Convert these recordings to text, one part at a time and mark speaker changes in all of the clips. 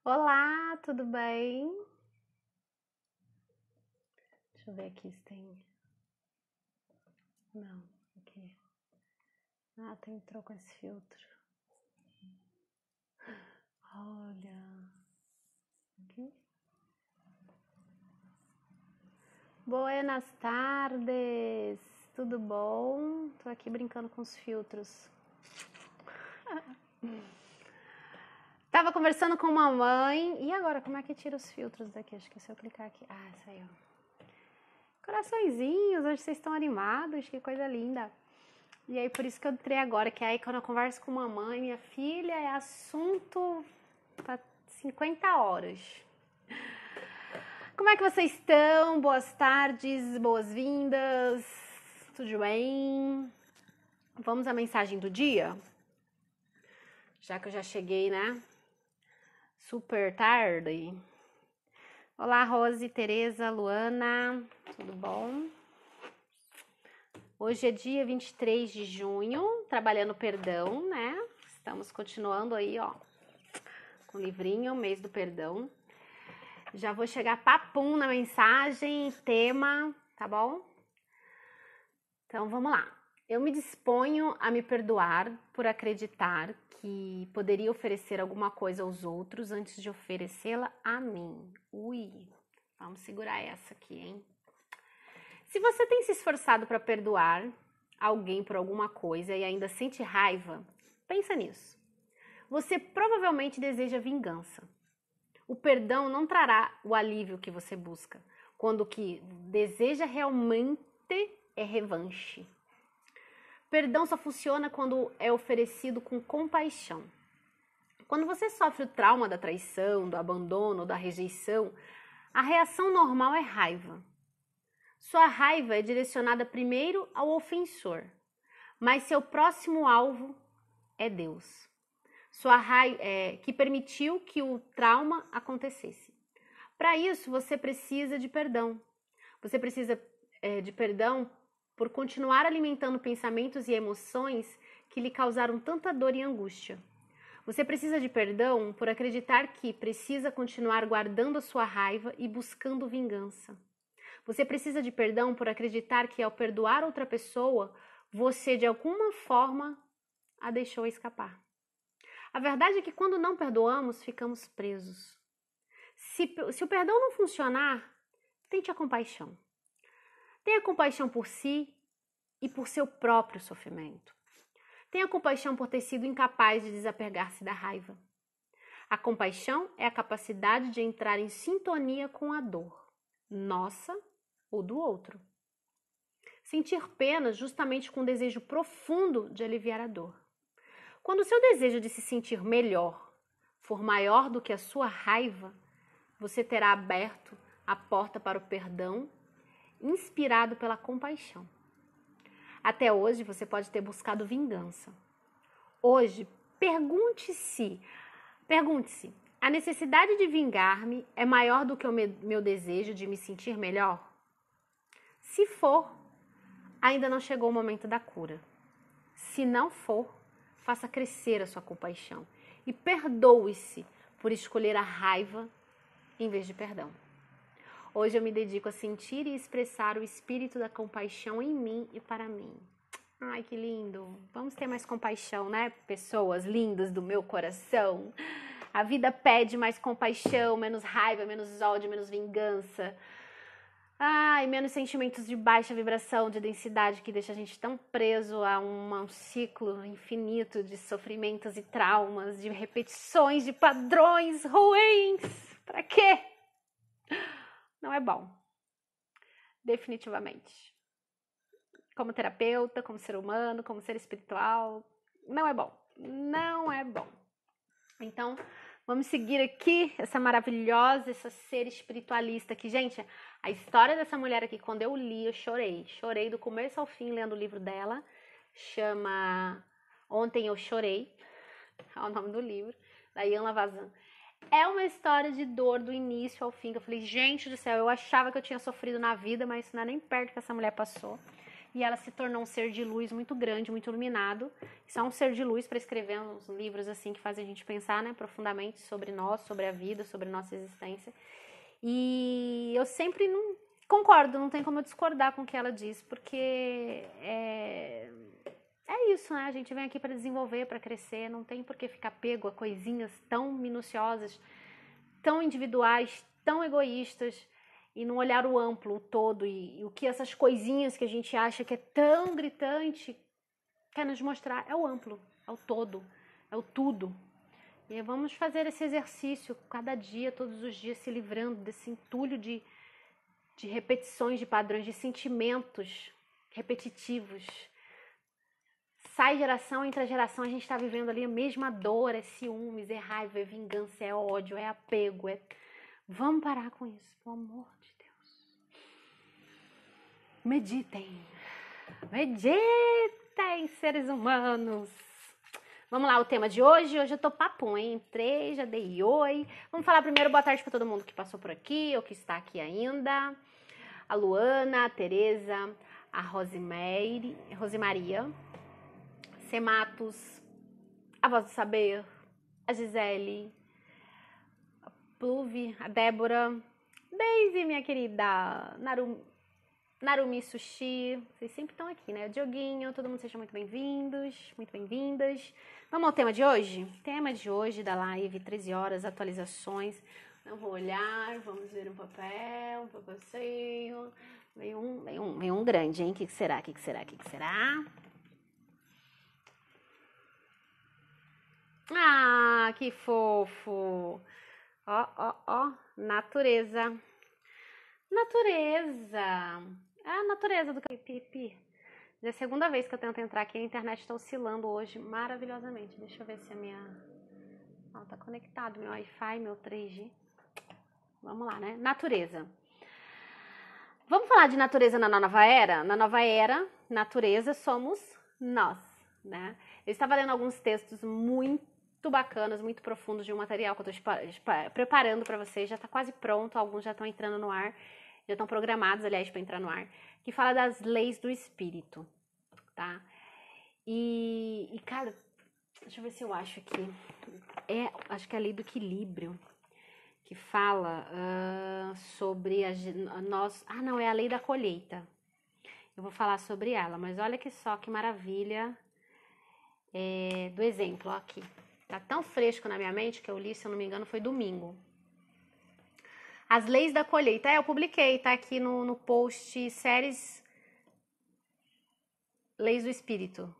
Speaker 1: Olá, tudo bem? Deixa eu ver aqui se tem. Não, aqui. Ah, entrou com esse filtro. Olha. Aqui. Buenas tardes. Tudo bom? Tô aqui brincando com os filtros. Tava conversando com uma mãe. E agora, como é que tira os filtros daqui? Acho que se eu clicar aqui. Ah, isso aí, ó. Coraçõezinhos, hoje vocês estão animados, que coisa linda. E aí, por isso que eu entrei agora, que aí quando eu converso com mamãe, minha filha, é assunto para 50 horas. Como é que vocês estão? Boas tardes, boas-vindas, tudo bem? Vamos à mensagem do dia? Já que eu já cheguei, né? Super tarde. Olá, Rose, Tereza, Luana, tudo bom? Hoje é dia 23 de junho, trabalhando perdão, né? Estamos continuando aí, ó, com o livrinho, mês do perdão. Já vou chegar papum na mensagem, tema, tá bom? Então, vamos lá. Eu me disponho a me perdoar por acreditar que poderia oferecer alguma coisa aos outros antes de oferecê-la a mim. Ui, vamos segurar essa aqui, hein? Se você tem se esforçado para perdoar alguém por alguma coisa e ainda sente raiva, pensa nisso. Você provavelmente deseja vingança. O perdão não trará o alívio que você busca, quando o que deseja realmente é revanche. Perdão só funciona quando é oferecido com compaixão. Quando você sofre o trauma da traição, do abandono, da rejeição, a reação normal é raiva. Sua raiva é direcionada primeiro ao ofensor, mas seu próximo alvo é Deus. Sua raiva que permitiu que o trauma acontecesse. Para isso, você precisa de perdão. Você precisa de perdão por continuar alimentando pensamentos e emoções que lhe causaram tanta dor e angústia. Você precisa de perdão por acreditar que precisa continuar guardando a sua raiva e buscando vingança. Você precisa de perdão por acreditar que ao perdoar outra pessoa, você de alguma forma a deixou escapar. A verdade é que quando não perdoamos, ficamos presos. Se o perdão não funcionar, tente a compaixão. Tenha compaixão por si e por seu próprio sofrimento. Tenha compaixão por ter sido incapaz de desapegar-se da raiva. A compaixão é a capacidade de entrar em sintonia com a dor, nossa ou do outro. Sentir pena justamente com um desejo profundo de aliviar a dor. Quando o seu desejo de se sentir melhor for maior do que a sua raiva, você terá aberto a porta para o perdão, inspirado pela compaixão. Até hoje você pode ter buscado vingança. Hoje, pergunte-se, a necessidade de vingar-me é maior do que o meu desejo de me sentir melhor? Se for, ainda não chegou o momento da cura. Se não for, faça crescer a sua compaixão e perdoe-se por escolher a raiva em vez de perdão. Hoje eu me dedico a sentir e expressar o espírito da compaixão em mim e para mim. Ai, que lindo! Vamos ter mais compaixão, né? Pessoas lindas do meu coração. A vida pede mais compaixão, menos raiva, menos ódio, menos vingança. Ai, menos sentimentos de baixa vibração, de densidade, que deixa a gente tão preso a um ciclo infinito de sofrimentos e traumas, de repetições, de padrões ruins. Pra quê? Não é bom. Definitivamente. Como terapeuta, como ser humano, como ser espiritual, não é bom. Não é bom. Então, vamos seguir aqui essa maravilhosa, essa ser espiritualista aqui. Gente, a história dessa mulher aqui, quando eu li, eu chorei. Chorei do começo ao fim lendo o livro dela. Chama Ontem Eu Chorei. É o nome do livro. Da Ian Lavazan. É uma história de dor do início ao fim. Que eu falei, gente do céu, eu achava que eu tinha sofrido na vida, mas isso não é nem perto que essa mulher passou. e ela se tornou um ser de luz muito grande, muito iluminado. Só um ser de luz para escrever uns livros assim que fazem a gente pensar, né, profundamente sobre nós, sobre a vida, sobre a nossa existência. E eu sempre não concordo, não tem como eu discordar com o que ela diz, porque é isso, né? A gente vem aqui para desenvolver, para crescer, não tem por que ficar pego a coisinhas tão minuciosas, tão individuais, tão egoístas, e não olhar o amplo, o todo, e o que essas coisinhas que a gente acha que é tão gritante quer nos mostrar é o amplo, é o todo, é o tudo. E vamos fazer esse exercício cada dia, todos os dias, se livrando desse entulho de repetições de padrões, de sentimentos repetitivos. Sai geração, entra geração, a gente está vivendo ali a mesma dor, é ciúmes, é raiva, é vingança, é ódio, é apego. Vamos parar com isso, pelo amor de Deus. Meditem. Meditem, seres humanos. Vamos lá, o tema de hoje. Hoje eu tô papum, hein? Entrei, já dei oi. Vamos falar primeiro boa tarde para todo mundo que passou por aqui ou que está aqui ainda. A Luana, a Tereza, a Rosemaria, Sematos, a Voz do Saber, a Gisele, a Pluvi, a Débora, Daisy, minha querida, Narumi Sushi, vocês sempre estão aqui, né? O Dioguinho, todo mundo sejam muito bem-vindos, muito bem-vindas. Vamos ao tema de hoje? Tema de hoje da live, 13 horas, atualizações. Não vou olhar, vamos ver um papel, um papelzinho. Vem um grande, hein? O que será? Ah, que fofo! Ó, natureza. Natureza! É a natureza do pipi. Já é a segunda vez que eu tento entrar aqui, a internet está oscilando hoje maravilhosamente. Deixa eu ver se a minha... Ó, tá conectado meu Wi-Fi, meu 3G. Vamos lá, né? Natureza. Vamos falar de natureza na nova era? Na nova era, natureza somos nós, né? Eu estava lendo alguns textos muito bacanas, muito profundos de um material que eu estou preparando para vocês. Já está quase pronto, alguns já estão entrando no ar. Já estão programados, aliás, para entrar no ar. Que fala das leis do espírito, tá? E cara, deixa eu ver se eu acho aqui. Acho que é a lei do equilíbrio. Que fala sobre nós... Ah, não, é a lei da colheita. Eu vou falar sobre ela, mas olha que só, que maravilha do exemplo, ó, aqui. Tá tão fresco na minha mente que eu li, se eu não me engano, foi domingo. As leis da colheita. Eu publiquei, tá aqui no post séries Leis do Espírito.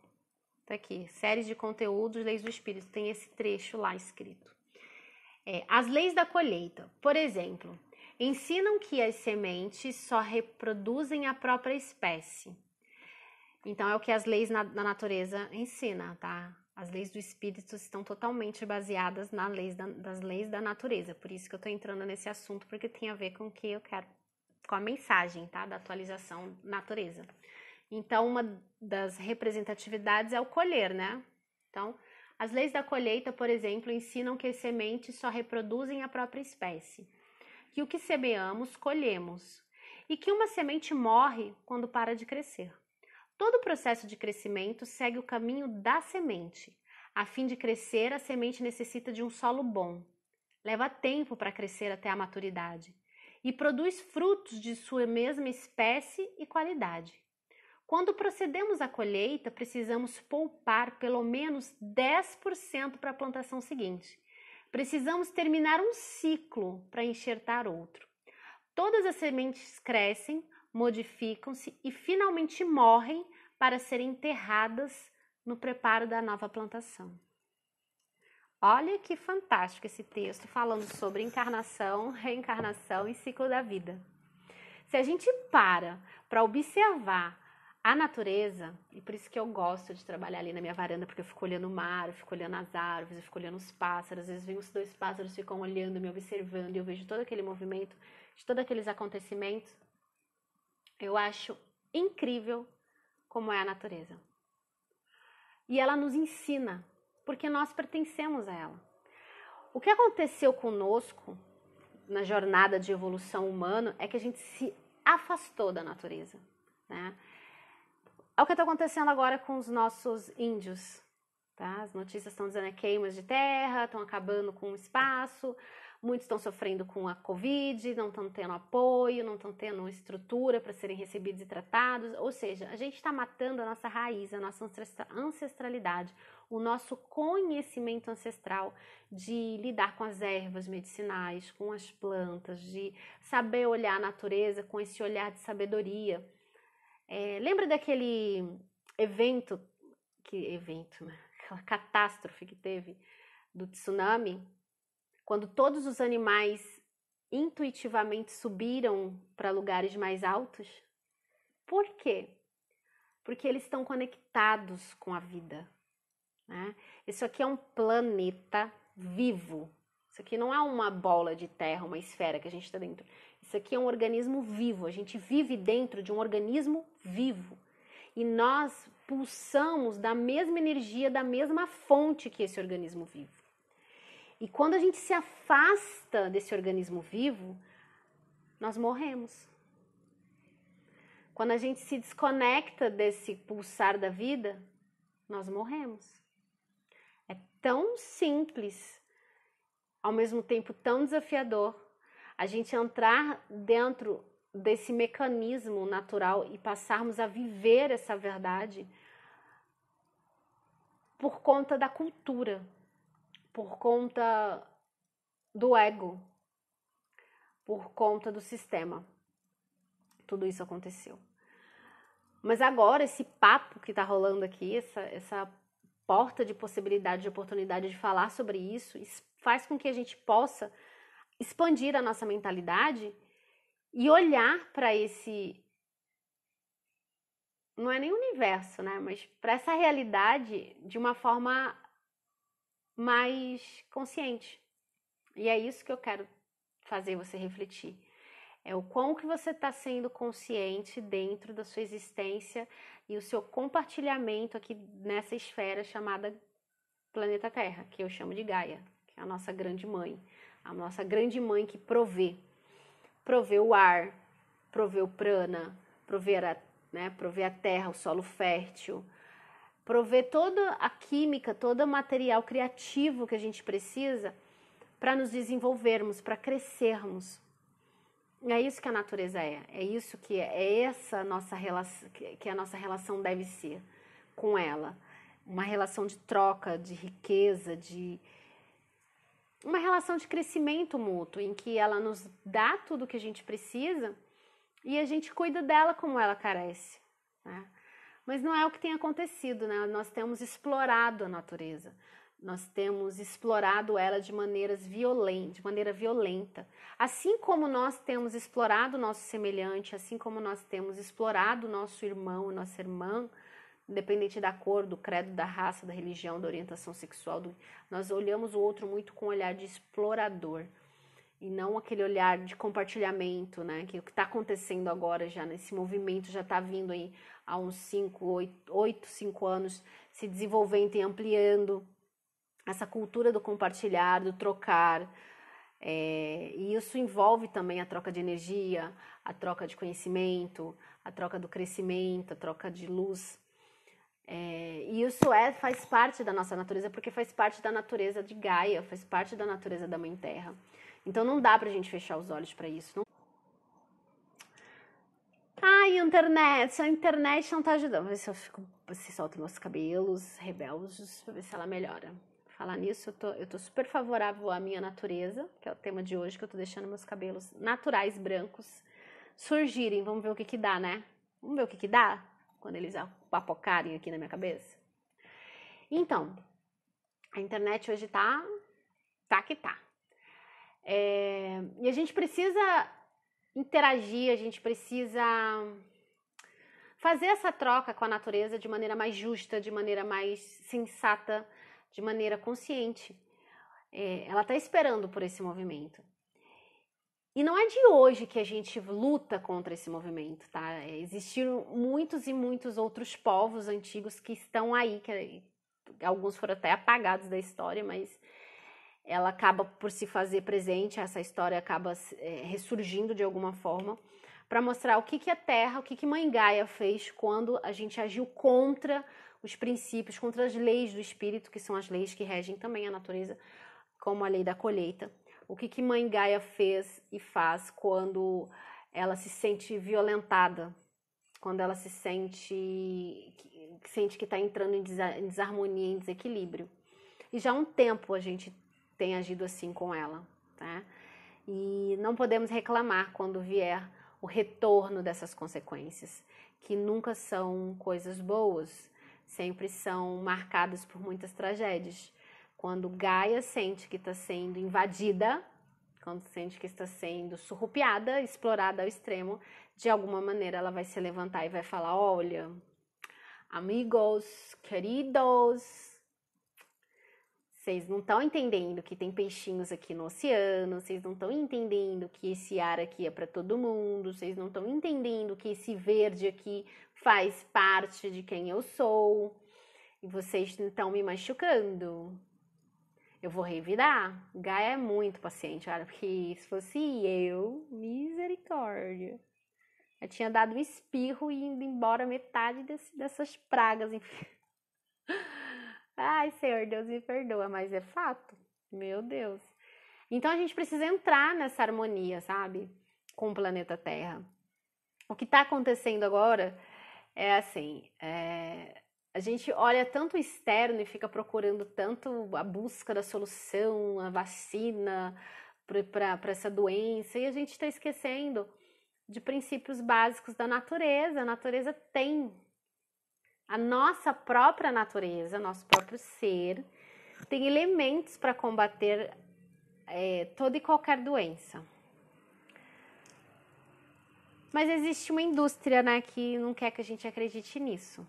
Speaker 1: Tá aqui, séries de conteúdos, Leis do Espírito. Tem esse trecho lá escrito. As leis da colheita, por exemplo, ensinam que as sementes só reproduzem a própria espécie. Então, é o que as leis da natureza ensinam, tá? As leis do espírito estão totalmente baseadas das leis da natureza. Por isso que eu tô entrando nesse assunto, porque tem a ver com o que eu quero, com a mensagem, tá? Da atualização natureza. Então, uma das representatividades é o colher, né? Então, as leis da colheita, por exemplo, ensinam que as sementes só reproduzem a própria espécie, que o que semeamos, colhemos, e que uma semente morre quando para de crescer. Todo o processo de crescimento segue o caminho da semente. A fim de crescer, a semente necessita de um solo bom. Leva tempo para crescer até a maturidade e produz frutos de sua mesma espécie e qualidade. Quando procedemos à colheita, precisamos poupar pelo menos 10% para a plantação seguinte. Precisamos terminar um ciclo para enxertar outro. Todas as sementes crescem, modificam-se e finalmente morrem para serem enterradas no preparo da nova plantação. Olha que fantástico esse texto falando sobre encarnação, reencarnação e ciclo da vida. Se a gente para observar a natureza, e por isso que eu gosto de trabalhar ali na minha varanda, porque eu fico olhando o mar, eu fico olhando as árvores, eu fico olhando os pássaros, às vezes vem os dois pássaros, ficam olhando, me observando, e eu vejo todo aquele movimento, de todos aqueles acontecimentos. Eu acho incrível como é a natureza. E ela nos ensina, porque nós pertencemos a ela. O que aconteceu conosco na jornada de evolução humana é que a gente se afastou da natureza, né? é o que está acontecendo agora com os nossos índios, tá? As notícias estão dizendo queimas de terra, estão acabando com o espaço, muitos estão sofrendo com a Covid, não estão tendo apoio, não estão tendo estrutura para serem recebidos e tratados. Ou seja, a gente está matando a nossa raiz, a nossa ancestralidade, o nosso conhecimento ancestral de lidar com as ervas medicinais, com as plantas, de saber olhar a natureza com esse olhar de sabedoria. Lembra daquele evento, né? Aquela catástrofe que teve do tsunami? Quando todos os animais intuitivamente subiram para lugares mais altos? Por quê? Porque eles estão conectados com a vida, né? Isso aqui é um planeta vivo. Isso aqui não é uma bola de terra, uma esfera que a gente está dentro. Isso aqui é um organismo vivo. A gente vive dentro de um organismo vivo. E nós pulsamos da mesma energia, da mesma fonte que esse organismo vivo. E quando a gente se afasta desse organismo vivo, nós morremos. Quando a gente se desconecta desse pulsar da vida, nós morremos. É tão simples, ao mesmo tempo tão desafiador, a gente entrar dentro desse mecanismo natural e passarmos a viver essa verdade por conta da cultura, por conta do ego, por conta do sistema. Tudo isso aconteceu. Mas agora esse papo que está rolando aqui, essa porta de possibilidade, de oportunidade de falar sobre isso, faz com que a gente possa expandir a nossa mentalidade e olhar para esse, não é nem universo, né? Mas para essa realidade de uma forma mais consciente. E é isso que eu quero fazer você refletir. É o quão que você está sendo consciente dentro da sua existência e o seu compartilhamento aqui nessa esfera chamada planeta Terra, que eu chamo de Gaia, que é a nossa grande mãe que provê o ar, provê o prana, provê a terra, o solo fértil, prover toda a química, todo o material criativo que a gente precisa para nos desenvolvermos, para crescermos. É isso que a natureza é isso que essa nossa relação, que a nossa relação deve ser com ela. Uma relação de troca, de riqueza, uma relação de crescimento mútuo, em que ela nos dá tudo o que a gente precisa e a gente cuida dela como ela carece, né? Mas não é o que tem acontecido, né? Nós temos explorado a natureza, nós temos explorado ela de maneira violenta. Assim como nós temos explorado o nosso semelhante, assim como nós temos explorado o nosso irmão, nossa irmã, independente da cor, do credo, da raça, da religião, da orientação sexual, nós olhamos o outro muito com um olhar de explorador. E não aquele olhar de compartilhamento, né? Que o que está acontecendo agora já nesse movimento já está vindo aí há uns 5 anos, se desenvolvendo e ampliando essa cultura do compartilhar, do trocar. E isso envolve também a troca de energia, a troca de conhecimento, a troca do crescimento, a troca de luz. E isso faz parte da nossa natureza, porque faz parte da natureza de Gaia, faz parte da natureza da Mãe Terra. Então não dá pra gente fechar os olhos pra isso. Não... Ai, internet, a internet não tá ajudando. Vou ver se solto meus cabelos rebeldes, pra ver se ela melhora. Falar nisso, eu tô super favorável à minha natureza, que é o tema de hoje, que eu tô deixando meus cabelos naturais, brancos, surgirem. Vamos ver o que dá, né? Vamos ver o que dá quando eles apocarem aqui na minha cabeça. Então, a internet hoje tá que tá. E a gente precisa interagir, a gente precisa fazer essa troca com a natureza de maneira mais justa, de maneira mais sensata, de maneira consciente. Ela está esperando por esse movimento. E não é de hoje que a gente luta contra esse movimento, tá? Existiram muitos e muitos outros povos antigos que estão aí, que alguns foram até apagados da história, mas ela acaba por se fazer presente, essa história acaba ressurgindo de alguma forma, para mostrar o que a Terra, o que Mãe Gaia fez quando a gente agiu contra os princípios, contra as leis do espírito, que são as leis que regem também a natureza, como a lei da colheita. O que Mãe Gaia fez e faz quando ela se sente violentada, quando ela se sente que está entrando em desarmonia, em desequilíbrio. E já há um tempo a gente tem agido assim com ela, tá? E não podemos reclamar quando vier o retorno dessas consequências, que nunca são coisas boas, sempre são marcadas por muitas tragédias. Quando Gaia sente que está sendo invadida, quando sente que está sendo surrupiada, explorada ao extremo, de alguma maneira ela vai se levantar e vai falar: olha, amigos, queridos, vocês não estão entendendo que tem peixinhos aqui no oceano, vocês não estão entendendo que esse ar aqui é para todo mundo, vocês não estão entendendo que esse verde aqui faz parte de quem eu sou, e vocês estão me machucando. Eu vou revidar. Gaia é muito paciente, olha, porque se fosse eu, misericórdia. Eu tinha dado um espirro e indo embora metade dessas pragas, enfim. Ai, Senhor, Deus me perdoa, mas é fato. Meu Deus. Então a gente precisa entrar nessa harmonia, sabe? Com o planeta Terra. O que está acontecendo agora é assim, a gente olha tanto o externo e fica procurando tanto a busca da solução, a vacina para essa doença, e a gente está esquecendo de princípios básicos da natureza. A natureza tem a nossa própria natureza, nosso próprio ser, tem elementos para combater toda e qualquer doença. Mas existe uma indústria, né, que não quer que a gente acredite nisso.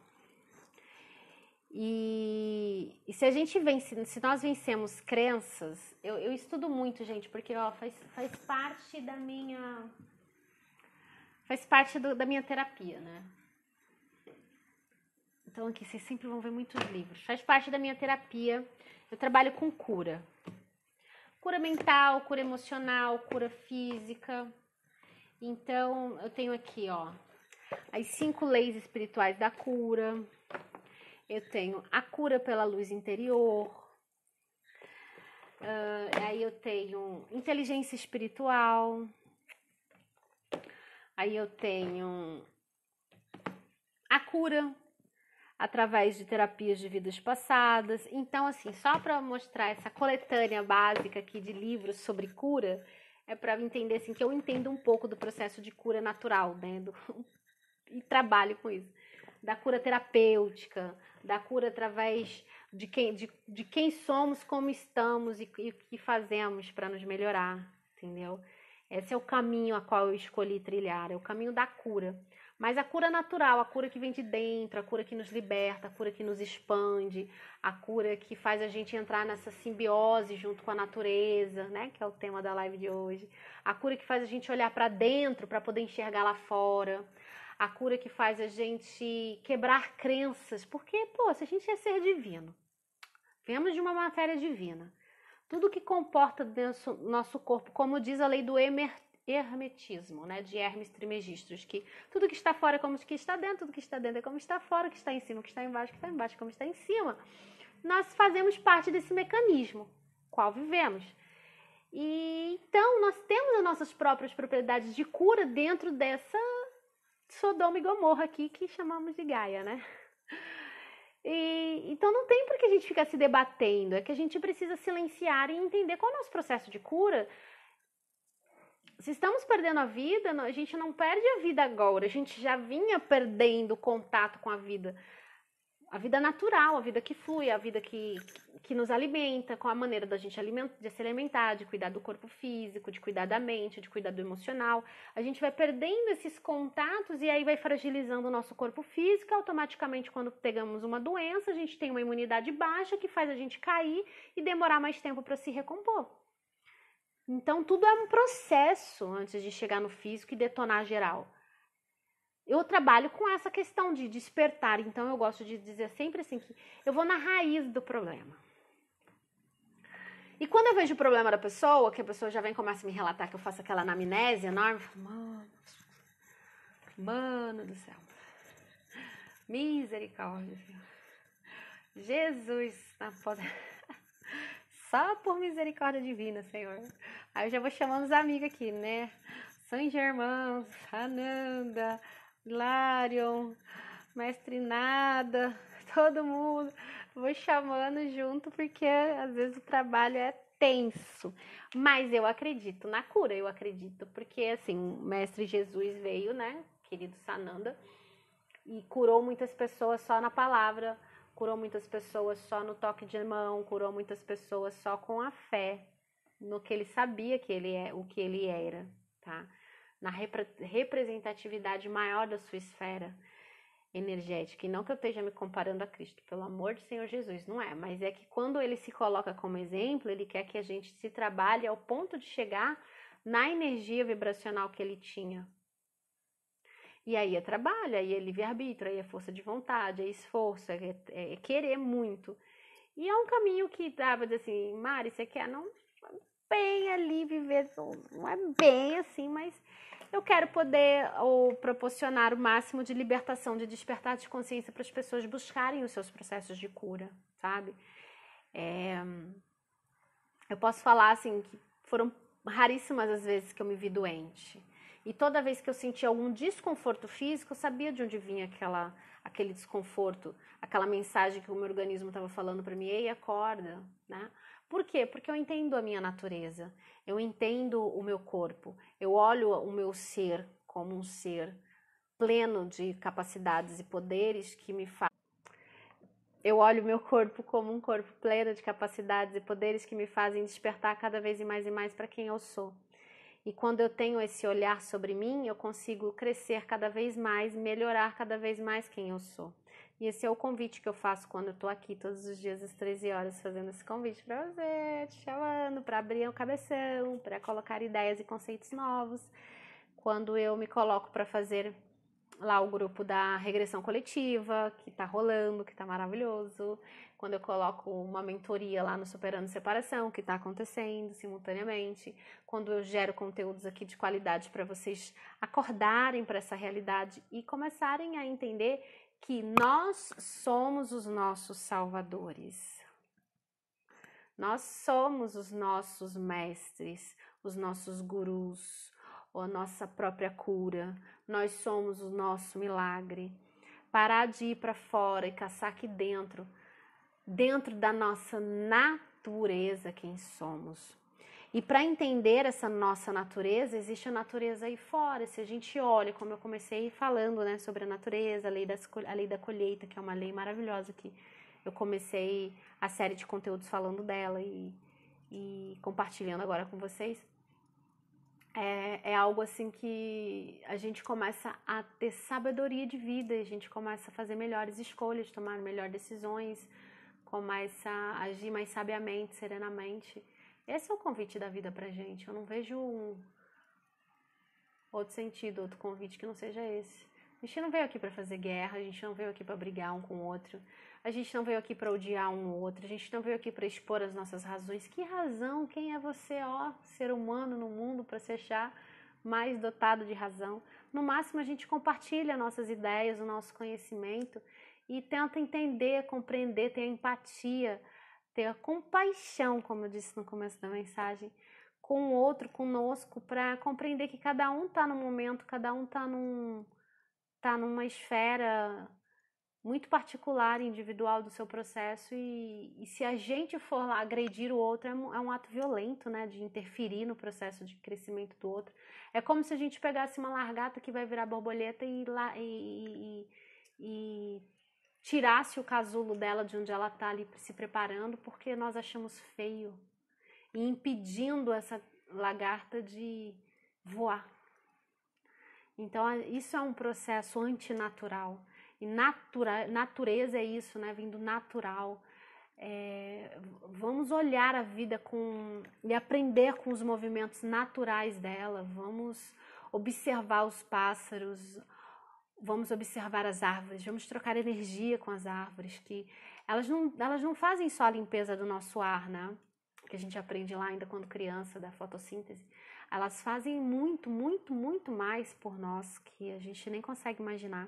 Speaker 1: E se a gente vence, se nós vencemos crenças, eu estudo muito, gente, porque ó, faz parte da minha terapia, né? Então aqui vocês sempre vão ver muitos livros. Faz parte da minha terapia. Eu trabalho com cura. Cura mental, cura emocional, cura física. Então eu tenho aqui, ó, as 5 leis espirituais da cura. Eu tenho a cura pela luz interior. Aí eu tenho inteligência espiritual. Aí eu tenho a cura através de terapias de vidas passadas. Então, assim, só para mostrar essa coletânea básica aqui de livros sobre cura, é para entender assim, que eu entendo um pouco do processo de cura natural, né? E trabalho com isso. Da cura terapêutica, da cura através de quem somos, como estamos e o que fazemos para nos melhorar, entendeu? Esse é o caminho a qual eu escolhi trilhar, é o caminho da cura. Mas a cura natural, a cura que vem de dentro, a cura que nos liberta, a cura que nos expande, a cura que faz a gente entrar nessa simbiose junto com a natureza, né? Que é o tema da live de hoje. A cura que faz a gente olhar para dentro para poder enxergar lá fora. A cura que faz a gente quebrar crenças. Porque, pô, se a gente é ser divino, viemos de uma matéria divina. Tudo que comporta dentro do nosso corpo, como diz a lei do hermetismo, né, de Hermes Trismegistus, que tudo que está fora é como que está dentro, tudo que está dentro é como está fora, o que está em cima, o que está embaixo, como está em cima. Nós fazemos parte desse mecanismo, qual vivemos. E então nós temos as nossas próprias propriedades de cura dentro dessa Sodoma e Gomorra aqui que chamamos de Gaia, né? Então não tem por que a gente ficar se debatendo, é que a gente precisa silenciar e entender qual é o nosso processo de cura. Se estamos perdendo a vida, a gente não perde a vida agora, a gente já vinha perdendo o contato com a vida natural, a vida que flui, a vida que nos alimenta, com a maneira da gente de se alimentar, de cuidar do corpo físico, de cuidar da mente, de cuidar do emocional. A gente vai perdendo esses contatos e aí vai fragilizando o nosso corpo físico. Automaticamente, quando pegamos uma doença, a gente tem uma imunidade baixa que faz a gente cair e demorar mais tempo para se recompor. Então, tudo é um processo antes de chegar no físico e detonar geral. Eu trabalho com essa questão de despertar, então eu gosto de dizer sempre assim, que eu vou na raiz do problema. E quando eu vejo o problema da pessoa, que a pessoa já vem e começa a me relatar que eu faço aquela anamnese enorme, eu falo, mano, Mano do céu. Misericórdia, Senhor. Jesus, só por misericórdia divina, Senhor. Aí eu já vou chamando os amigos aqui, né? São Germão, Ananda, Larion, Mestre Nada, todo mundo. Vou chamando junto porque às vezes o trabalho é tenso. Mas eu acredito na cura, eu acredito. Porque assim, o Mestre Jesus veio, né? Querido Sananda, e curou muitas pessoas só na palavra, curou muitas pessoas só no toque de mão, curou muitas pessoas só com a fé, no que ele sabia que ele é, o que ele era, tá? Na representatividade maior da sua esfera energética. E não que eu esteja me comparando a Cristo, pelo amor do Senhor Jesus, não é. Mas é que quando ele se coloca como exemplo, ele quer que a gente se trabalhe ao ponto de chegar na energia vibracional que ele tinha. E aí é trabalho, aí é livre-arbítrio, aí é força de vontade, é esforço, é querer muito. E é um caminho que dava assim, Mari, você quer não bem ali viver, não é bem assim, mas eu quero poder ou proporcionar o máximo de libertação, de despertar de consciência para as pessoas buscarem os seus processos de cura, sabe? Eu posso falar assim que foram raríssimas as vezes que eu me vi doente. E toda vez que eu sentia algum desconforto físico, eu sabia de onde vinha aquele desconforto, aquela mensagem que o meu organismo estava falando para mim, ei, acorda, né? Por quê? Porque eu entendo a minha natureza, eu entendo o meu corpo, eu olho o meu ser como um ser pleno de capacidades e poderes que me faz. Eu olho o meu corpo como um corpo pleno de capacidades e poderes que me fazem despertar cada vez mais e mais para quem eu sou. E quando eu tenho esse olhar sobre mim, eu consigo crescer cada vez mais, melhorar cada vez mais quem eu sou. E esse é o convite que eu faço quando eu tô aqui todos os dias às 13 horas, fazendo esse convite para você, te chamando para abrir o cabeção, para colocar ideias e conceitos novos. Quando eu me coloco para fazer lá o grupo da regressão coletiva, que tá rolando, que tá maravilhoso. Quando eu coloco uma mentoria lá no Superando Separação, que tá acontecendo simultaneamente. Quando eu gero conteúdos aqui de qualidade para vocês acordarem para essa realidade e começarem a entender que nós somos os nossos salvadores. Nós somos os nossos mestres, os nossos gurus, a nossa própria cura. Nós somos o nosso milagre. Parar de ir para fora e caçar aqui dentro da nossa natureza quem somos. E para entender essa nossa natureza, existe a natureza aí fora. Se a gente olha, como eu comecei falando, né, sobre a natureza, a lei da colheita, que é uma lei maravilhosa que eu comecei a série de conteúdos falando dela e compartilhando agora com vocês. É algo assim que a gente começa a ter sabedoria de vida, a gente começa a fazer melhores escolhas, tomar melhores decisões, começa a agir mais sabiamente, serenamente. Esse é o convite da vida pra gente. Eu não vejo outro sentido, outro convite que não seja esse. A gente não veio aqui para fazer guerra, a gente não veio aqui para brigar um com o outro, a gente não veio aqui para odiar um ou outro, a gente não veio aqui para expor as nossas razões. Que razão? Quem é você, ó, ser humano no mundo, para se achar mais dotado de razão? No máximo a gente compartilha nossas ideias, o nosso conhecimento e tenta entender, compreender, ter empatia, ter a compaixão, como eu disse no começo da mensagem, com o outro, conosco, para compreender que cada um está no momento, cada um está numa esfera muito particular, individual do seu processo e se a gente for lá agredir o outro, é um ato violento, né, de interferir no processo de crescimento do outro. É como se a gente pegasse uma largata que vai virar borboleta e tirasse o casulo dela de onde ela está ali se preparando, porque nós achamos feio e impedindo essa lagarta de voar. Então, isso é um processo antinatural. E natureza é isso, né? Vindo natural. Vamos olhar a vida e aprender com os movimentos naturais dela. Vamos observar os pássaros, vamos observar as árvores, vamos trocar energia com as árvores, que elas não fazem só a limpeza do nosso ar, né? Que a gente aprende lá ainda quando criança, da fotossíntese. elas fazem muito, muito, muito mais por nós que a gente nem consegue imaginar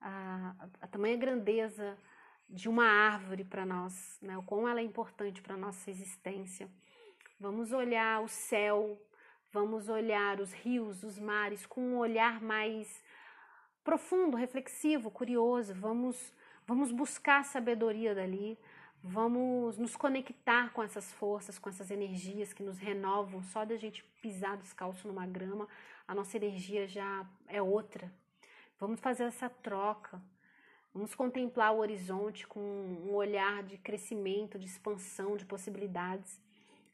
Speaker 1: a tamanha grandeza de uma árvore para nós, né? O quão ela é importante para a nossa existência. Vamos olhar o céu, vamos olhar os rios, os mares com um olhar mais profundo, reflexivo, curioso. Vamos buscar a sabedoria dali, vamos nos conectar com essas forças, com essas energias que nos renovam. Só da gente pisar descalço numa grama, a nossa energia já é outra. Vamos fazer essa troca. Vamos contemplar o horizonte com um olhar de crescimento, de expansão, de possibilidades,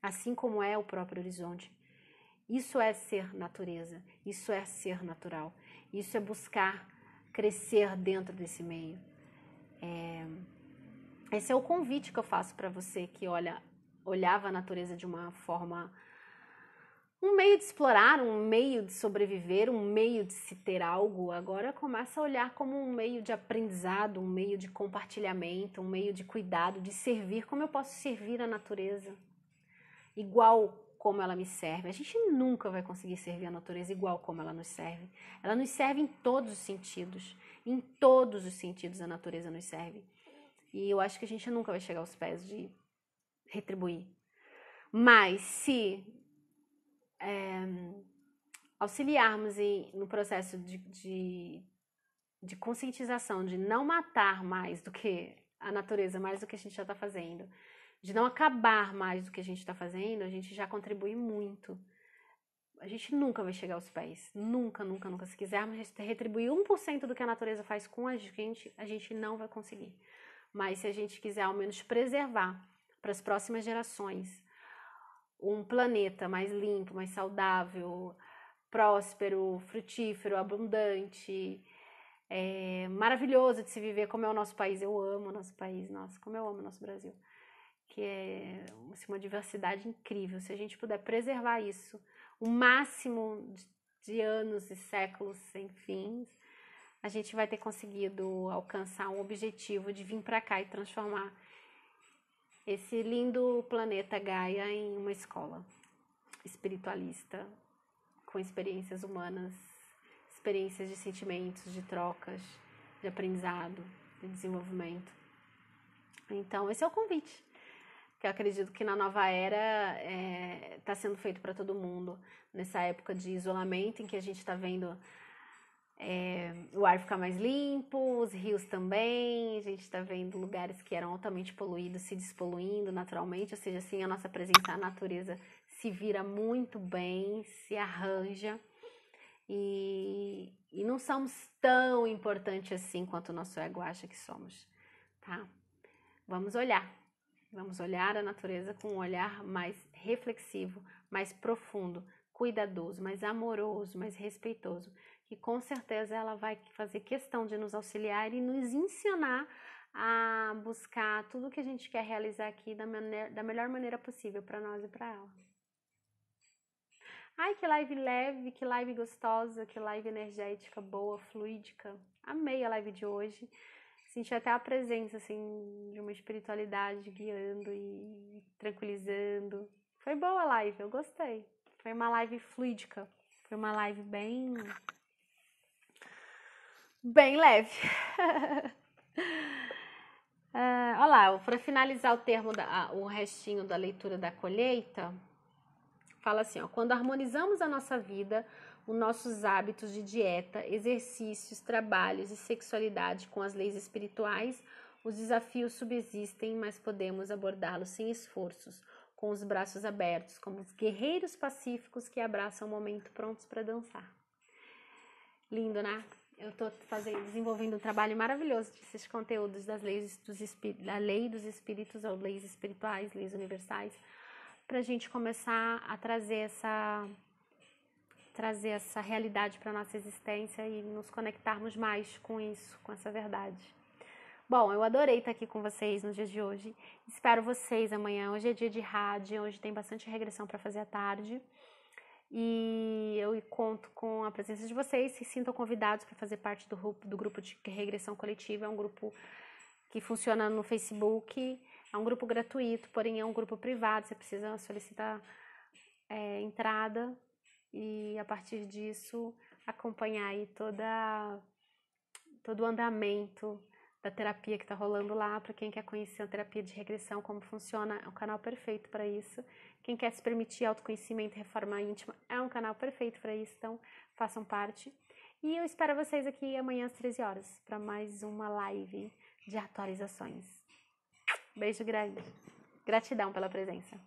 Speaker 1: assim como é o próprio horizonte. Isso é ser natureza, isso é ser natural, isso é buscar crescer dentro desse meio. Esse é o convite que eu faço para você que olhava a natureza de uma forma, um meio de explorar, um meio de sobreviver, um meio de se ter algo. Agora começa a olhar como um meio de aprendizado, um meio de compartilhamento, um meio de cuidado, de servir. Como eu posso servir a natureza igual como ela me serve? A gente nunca vai conseguir servir a natureza igual como ela nos serve. Ela nos serve em todos os sentidos. Em todos os sentidos a natureza nos serve. E eu acho que a gente nunca vai chegar aos pés de retribuir. Mas se auxiliarmos no processo de conscientização, de não matar mais do que a natureza, mais do que a gente já está fazendo, de não acabar mais do que a gente está fazendo, a gente já contribui muito. A gente nunca vai chegar aos pés. Nunca, nunca, nunca. Se quisermos retribuir 1% do que a natureza faz com a gente não vai conseguir. Mas se a gente quiser ao menos preservar para as próximas gerações um planeta mais limpo, mais saudável, próspero, frutífero, abundante, maravilhoso de se viver, como é o nosso país. Eu amo o nosso país, nossa, como eu amo o nosso Brasil. Que é assim, uma diversidade incrível. Se a gente puder preservar isso, o máximo de anos e séculos sem fins, a gente vai ter conseguido alcançar um objetivo de vir para cá e transformar esse lindo planeta Gaia em uma escola espiritualista, com experiências humanas, experiências de sentimentos, de trocas, de aprendizado, de desenvolvimento. Então, esse é o convite, que eu acredito que na nova era está sendo feito para todo mundo, nessa época de isolamento, em que a gente está vendo o ar ficar mais limpo, os rios também, a gente está vendo lugares que eram altamente poluídos se despoluindo naturalmente, ou seja, assim, a nossa presença, a natureza se vira muito bem, se arranja, e não somos tão importantes assim quanto o nosso ego acha que somos, tá? Vamos olhar a natureza com um olhar mais reflexivo, mais profundo, cuidadoso, mais amoroso, mais respeitoso, que com certeza ela vai fazer questão de nos auxiliar e nos ensinar a buscar tudo que a gente quer realizar aqui da melhor maneira possível para nós e para ela. Ai, que live leve, que live gostosa, que live energética, boa, fluídica. Amei a live de hoje. Senti até a presença, assim, de uma espiritualidade guiando e tranquilizando. Foi boa a live, eu gostei. Foi uma live fluídica. Foi uma live bem leve. Olha lá, para finalizar o restinho da leitura da colheita, fala assim, ó, quando harmonizamos a nossa vida, os nossos hábitos de dieta, exercícios, trabalhos e sexualidade com as leis espirituais, os desafios subsistem, mas podemos abordá-los sem esforços, com os braços abertos, como os guerreiros pacíficos que abraçam o momento prontos para dançar. Lindo, né? Eu estou desenvolvendo um trabalho maravilhoso desses conteúdos da lei dos espíritos, ou leis espirituais, leis universais, para a gente começar a trazer essa realidade para a nossa existência e nos conectarmos mais com isso, com essa verdade. Bom, eu adorei estar aqui com vocês no dia de hoje. Espero vocês amanhã. Hoje é dia de rádio, hoje tem bastante regressão para fazer à tarde. E eu conto com a presença de vocês. Se sintam convidados para fazer parte do grupo de regressão coletiva. É um grupo que funciona no Facebook. É um grupo gratuito, porém é um grupo privado. Você precisa solicitar entrada. e a partir disso acompanhar aí todo o andamento da terapia que tá rolando lá. Para quem quer conhecer a terapia de regressão, como funciona, é um canal perfeito para isso. Quem quer se permitir autoconhecimento e reforma íntima, é um canal perfeito para isso, então façam parte. E eu espero vocês aqui amanhã às 13 horas para mais uma live de atualizações. Beijo grande. Gratidão pela presença.